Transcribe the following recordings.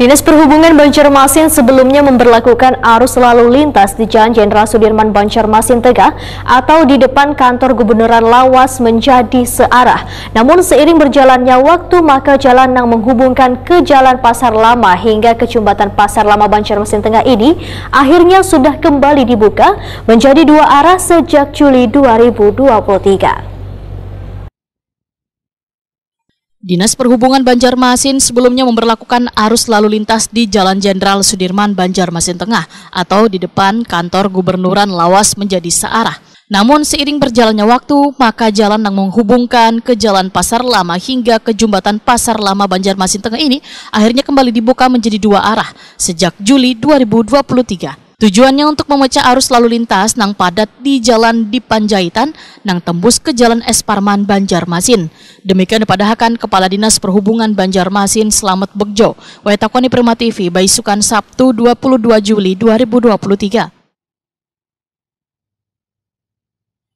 Dinas Perhubungan Banjarmasin sebelumnya memberlakukan arus lalu lintas di Jalan Jenderal Sudirman Banjarmasin Tegah atau di depan kantor Gubernuran Lawas menjadi searah. Namun seiring berjalannya waktu maka jalan yang menghubungkan ke Jalan Pasar Lama hingga ke Jembatan Pasar Lama Banjarmasin Tengah ini akhirnya sudah kembali dibuka menjadi dua arah sejak Juli 2023. Dinas Perhubungan Banjarmasin sebelumnya memberlakukan arus lalu lintas di Jalan Jenderal Sudirman Banjarmasin Tengah atau di depan kantor Gubernuran Lawas menjadi searah. Namun seiring berjalannya waktu, maka jalan yang menghubungkan ke Jalan Pasar Lama hingga ke Jembatan Pasar Lama Banjarmasin Tengah ini akhirnya kembali dibuka menjadi dua arah sejak Juli 2023. Tujuannya untuk memecah arus lalu lintas nang padat di Jalan Dipanjaitan nang tembus ke Jalan Es Parman Banjarmasin. Demikian dipadahkan Kepala Dinas Perhubungan Banjarmasin Slamet Begjo, Wetakoni Prima TV, Baisukan Sabtu 22 Juli 2023.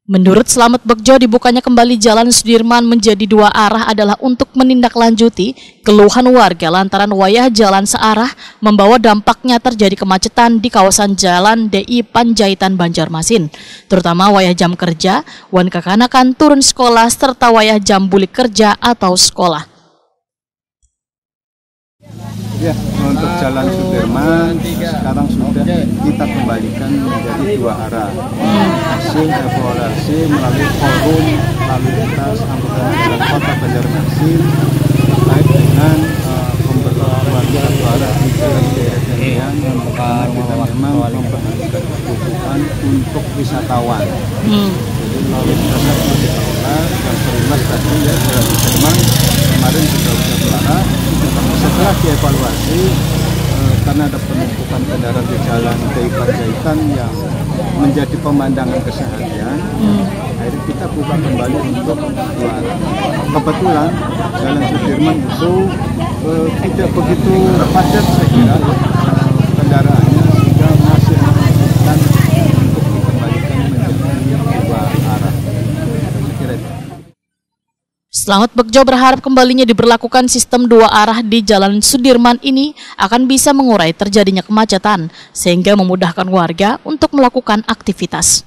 Menurut Slamet Begjo, dibukanya kembali Jalan Sudirman menjadi dua arah adalah untuk menindaklanjuti keluhan warga lantaran wayah jalan searah membawa dampaknya terjadi kemacetan di kawasan Jalan DI Panjaitan Banjarmasin, terutama wayah jam kerja, wan kekanakan turun sekolah, serta wayah jam bulik kerja atau sekolah. Ya, untuk Jalan Sudirman sekarang sudah kita kembalikan menjadi dua arah. Hasil evaluasi melalui forum lalu lintas angkutan jalan kota Banjarmasin terkait dengan pemberlakuan warga dua arah di jalan yang kita memang memperhatikan kebutuhan untuk wisatawan. Jadi lalu lintasnya perlu dikelola dan seringas tadi ya Jalan Sudirman kemarin sudah berarah. Setelah dievaluasi karena ada penumpukan kendaraan di Jalan DI Panjaitan yang menjadi pemandangan keseharian, akhirnya kita buka kembali untuk dua arah. Kebetulan Jalan Sudirman itu tidak begitu padat saya kira kendaraannya, sehingga masih memungkinkan untuk dikembalikan menjadi dua arah. Saya kira itu. Slamet Begjo berharap kembalinya diberlakukan sistem dua arah di Jalan Sudirman ini akan bisa mengurai terjadinya kemacetan sehingga memudahkan warga untuk melakukan aktivitas.